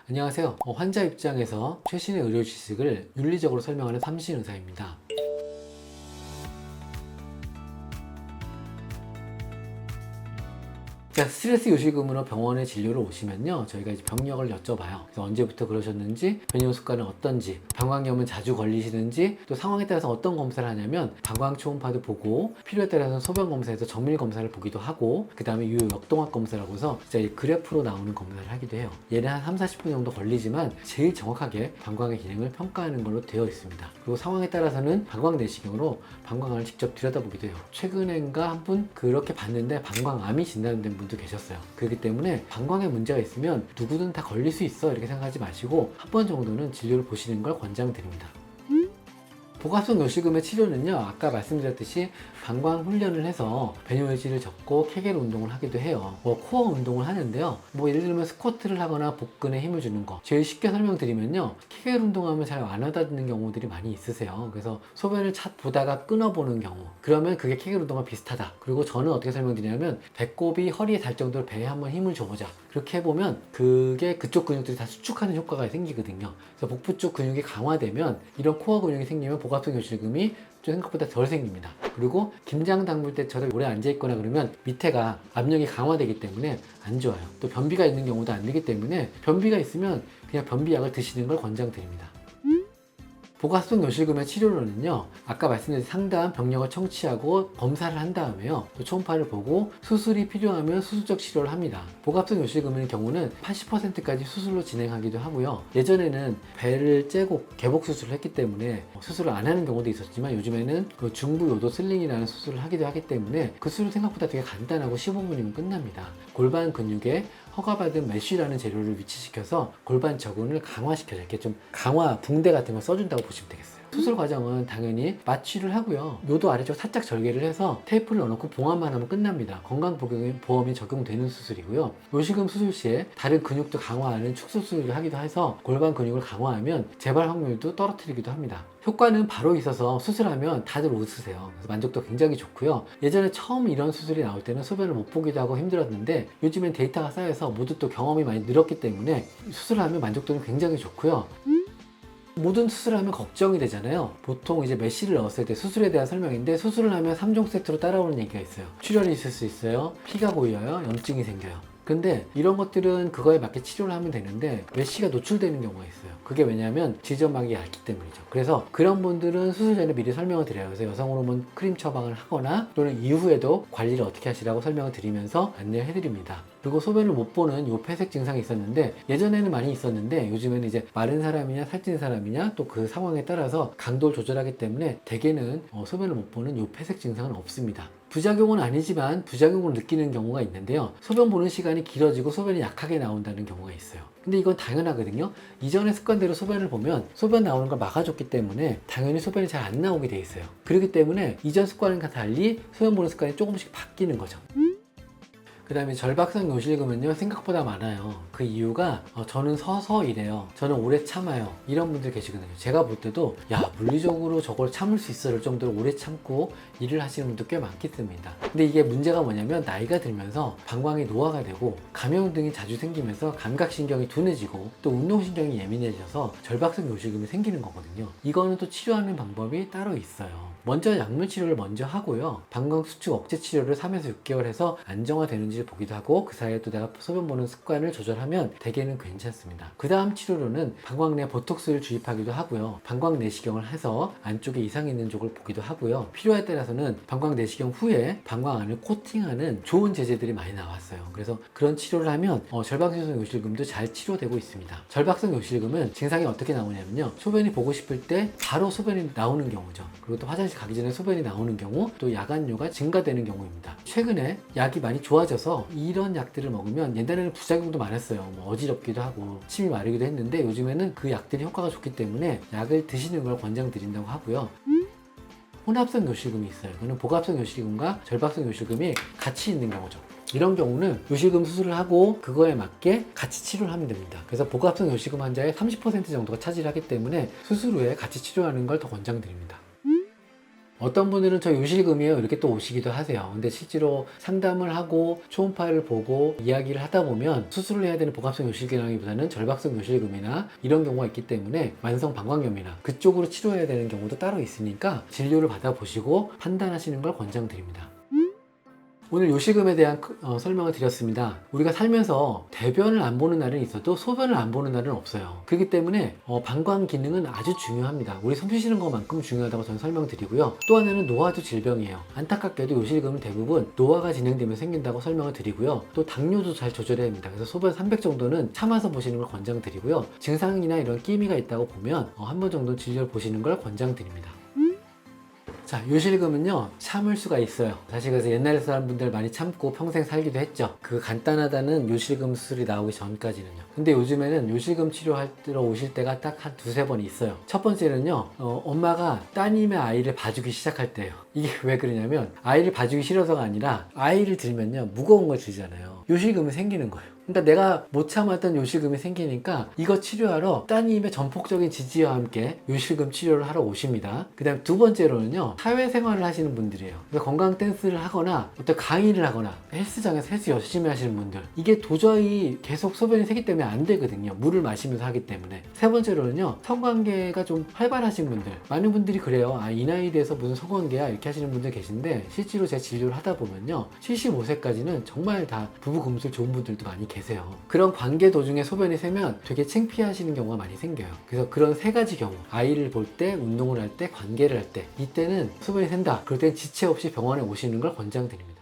안녕하세요. 환자 입장에서 최신의 의료 지식을 윤리적으로 설명하는 삼신 의사입니다. 자, 스트레스 요실금으로 병원에 진료를 오시면요, 저희가 이제 병력을 여쭤봐요. 그래서 언제부터 그러셨는지, 변이후 습관은 어떤지, 방광염은 자주 걸리시는지, 또 상황에 따라서 어떤 검사를 하냐면 방광 초음파도 보고, 필요에 따라서 소변 검사에서 정밀 검사를 보기도 하고, 그 다음에 유효 역동학 검사라고 해서 진짜 이 그래프로 나오는 검사를 하기도 해요. 얘는 한 3, 40분 정도 걸리지만 제일 정확하게 방광의 기능을 평가하는 걸로 되어 있습니다. 그리고 상황에 따라서는 방광 내시경으로 방광을 직접 들여다보기도 해요. 최근엔가 한 분 그렇게 봤는데 방광암이 진단된 분도 계셨어요. 그렇기 때문에 방광에 문제가 있으면 누구든 다 걸릴 수 있어 이렇게 생각하지 마시고 한 번 정도는 진료를 보시는 걸 권장드립니다. 복합성 요실금의 치료는요, 아까 말씀드렸듯이 방광 훈련을 해서 배뇨의지를 접고 케겔 운동을 하기도 해요. 코어 운동을 하는데요, 예를 들면 스쿼트를 하거나 복근에 힘을 주는 거, 제일 쉽게 설명드리면요, 케겔 운동하면 잘 안 와닿는 경우들이 많이 있으세요. 그래서 소변을 보다가 끊어보는 경우, 그러면 그게 케겔 운동과 비슷하다. 그리고 저는 어떻게 설명드리냐면 배꼽이 허리에 닿을 정도로 배에 한번 힘을 줘보자, 그렇게 해보면 그게 그쪽 근육들이 다 수축하는 효과가 생기거든요. 그래서 복부 쪽 근육이 강화되면, 이런 코어 근육이 생기면 복합성 요실금이 좀 생각보다 덜 생깁니다. 그리고 김장 담글 때처럼 오래 앉아있거나 그러면 밑에가 압력이 강화되기 때문에 안 좋아요. 또 변비가 있는 경우도 안 되기 때문에, 변비가 있으면 그냥 변비약을 드시는 걸 권장드립니다. 복합성 요실금의 치료로는요, 아까 말씀드린 상담 병력을 청취하고 검사를 한 다음에요, 또 초음파를 보고 수술이 필요하면 수술적 치료를 합니다. 복합성 요실금의 경우는 80%까지 수술로 진행하기도 하고요. 예전에는 배를 째고 개복 수술을 했기 때문에 수술을 안 하는 경우도 있었지만, 요즘에는 그 중부 요도 슬링이라는 수술을 하기도 하기 때문에 그 수술은 생각보다 되게 간단하고 15분이면 끝납니다. 골반 근육에 허가받은 메쉬라는 재료를 위치시켜서 골반 저근을 강화시켜서 이렇게 좀 강화 붕대 같은 걸 써준다고 보시면 되겠어요. 수술 과정은 당연히 마취를 하고요, 요도 아래쪽 살짝 절개를 해서 테이프를 넣어놓고 봉합만 하면 끝납니다. 건강보험이 적용되는 수술이고요. 요실금 수술 시에 다른 근육도 강화하는 축소 수술을 하기도 해서 골반 근육을 강화하면 재발 확률도 떨어뜨리기도 합니다. 효과는 바로 있어서 수술하면 다들 웃으세요. 그래서 만족도 굉장히 좋고요. 예전에 처음 이런 수술이 나올 때는 소변을 못 보기도 하고 힘들었는데, 요즘엔 데이터가 쌓여서 모두 또 경험이 많이 늘었기 때문에 수술하면 만족도는 굉장히 좋고요. 모든 수술을 하면 걱정이 되잖아요. 보통 이제 메쉬를 넣었을 때 수술에 대한 설명인데, 수술을 하면 3종 세트로 따라오는 얘기가 있어요. 출혈이 있을 수 있어요, 피가 고여요, 염증이 생겨요. 근데 이런 것들은 그거에 맞게 치료를 하면 되는데 메쉬가 노출되는 경우가 있어요. 그게 왜냐하면 지점막이 얇기 때문이죠. 그래서 그런 분들은 수술 전에 미리 설명을 드려요. 그래서 여성 호르몬 크림 처방을 하거나 또는 이후에도 관리를 어떻게 하시라고 설명을 드리면서 안내를 해드립니다. 그리고 소변을 못 보는 요 폐색 증상이 있었는데, 예전에는 많이 있었는데 요즘에는 이제 마른 사람이냐 살찐 사람이냐 또 그 상황에 따라서 강도를 조절하기 때문에 대개는 소변을 못 보는 요 폐색 증상은 없습니다. 부작용은 아니지만 부작용을 느끼는 경우가 있는데요, 소변 보는 시간이 길어지고 소변이 약하게 나온다는 경우가 있어요. 근데 이건 당연하거든요. 이전의 습관대로 소변을 보면 소변 나오는 걸 막아줬기 때문에 당연히 소변이 잘 안 나오게 돼 있어요. 그렇기 때문에 이전 습관과 달리 소변 보는 습관이 조금씩 바뀌는 거죠. 그 다음에 절박성 요실금은요, 생각보다 많아요. 그 이유가 저는 서서 일해요, 저는 오래 참아요, 이런 분들 계시거든요. 제가 볼 때도 야, 물리적으로 저걸 참을 수 있을 정도로 오래 참고 일을 하시는 분도 꽤 많겠습니다. 근데 이게 문제가 뭐냐면, 나이가 들면서 방광이 노화가 되고 감염 등이 자주 생기면서 감각신경이 둔해지고 또 운동신경이 예민해져서 절박성 요실금이 생기는 거거든요. 이거는 또 치료하는 방법이 따로 있어요. 먼저 약물 치료를 먼저 하고요, 방광 수축 억제 치료를 3에서 6개월 해서 안정화되는지를 보기도 하고, 그 사이에 또 내가 소변 보는 습관을 조절하면 대개는 괜찮습니다. 그 다음 치료로는 방광 내 보톡스를 주입하기도 하고요, 방광 내시경을 해서 안쪽에 이상이 있는 쪽을 보기도 하고요, 필요에 따라서는 방광 내시경 후에 방광 안을 코팅하는 좋은 제제들이 많이 나왔어요. 그래서 그런 치료를 하면 절박성 요실금도 잘 치료되고 있습니다. 절박성 요실금은 증상이 어떻게 나오냐면요, 소변이 보고 싶을 때 바로 소변이 나오는 경우죠. 그리고 또 화장실 가기 전에 소변이 나오는 경우, 또 야간뇨가 증가되는 경우입니다. 최근에 약이 많이 좋아져서 이런 약들을 먹으면, 옛날에는 부작용도 많았어요. 어지럽기도 하고 침이 마르기도 했는데, 요즘에는 그 약들이 효과가 좋기 때문에 약을 드시는 걸 권장드린다고 하고요. 혼합성 요실금이 있어요. 그는 복합성 요실금과 절박성 요실금이 같이 있는 경우죠. 이런 경우는 요실금 수술을 하고 그거에 맞게 같이 치료를 하면 됩니다. 그래서 복합성 요실금 환자의 30% 정도가 차지를 하기 때문에 수술 후에 같이 치료하는 걸 더 권장드립니다. 어떤 분들은 저 요실금이에요 이렇게 또 오시기도 하세요. 근데 실제로 상담을 하고 초음파를 보고 이야기를 하다 보면 수술을 해야 되는 복합성 요실금이라기보다는 절박성 요실금이나 이런 경우가 있기 때문에 만성 방광염이나 그쪽으로 치료해야 되는 경우도 따로 있으니까 진료를 받아보시고 판단하시는 걸 권장드립니다. 오늘 요실금에 대한 설명을 드렸습니다. 우리가 살면서 대변을 안 보는 날은 있어도 소변을 안 보는 날은 없어요. 그렇기 때문에 방광 기능은 아주 중요합니다. 우리 숨 쉬시는 것만큼 중요하다고 저는 설명드리고요. 또 하나는 노화도 질병이에요. 안타깝게도 요실금은 대부분 노화가 진행되면 생긴다고 설명을 드리고요. 또 당뇨도 잘 조절해야 합니다. 그래서 소변 300 정도는 참아서 보시는 걸 권장드리고요. 증상이나 이런 끼미가 있다고 보면 한 번 정도 진료를 보시는 걸 권장드립니다. 자, 요실금은요 참을 수가 있어요. 사실 그래서 옛날 사람분들 많이 참고 평생 살기도 했죠. 그 간단하다는 요실금 수술이 나오기 전까지는요. 근데 요즘에는 요실금 치료하러 오실 때가 딱 한 두세 번 있어요. 첫 번째는요 엄마가 따님의 아이를 봐주기 시작할 때예요. 이게 왜 그러냐면 아이를 봐주기 싫어서가 아니라 아이를 들면요 무거운 걸 들잖아요. 요실금이 생기는 거예요. 그러니까 내가 못 참았던 요실금이 생기니까 이거 치료하러 따님의 전폭적인 지지와 함께 요실금 치료를 하러 오십니다. 그 다음 두 번째로는요 사회생활을 하시는 분들이에요. 그래서 건강 댄스를 하거나 어떤 강의를 하거나 헬스장에서 헬스 열심히 하시는 분들, 이게 도저히 계속 소변이 새기 때문에 안 되거든요. 물을 마시면서 하기 때문에. 세 번째로는요 성관계가 좀 활발하신 분들, 많은 분들이 그래요. 이 나이에 대해서 무슨 성관계야 이렇게 하시는 분들 계신데 실제로 제 진료를 하다 보면요 75세까지는 정말 다 부부 금술 좋은 분들도 많이 계세요. 그런 관계 도중에 소변이 새면 되게 창피하시는 경우가 많이 생겨요. 그래서 그런 세 가지 경우, 아이를 볼 때, 운동을 할 때, 관계를 할 때, 이때는 소변이 샌다. 그럴 땐 지체 없이 병원에 오시는 걸 권장드립니다.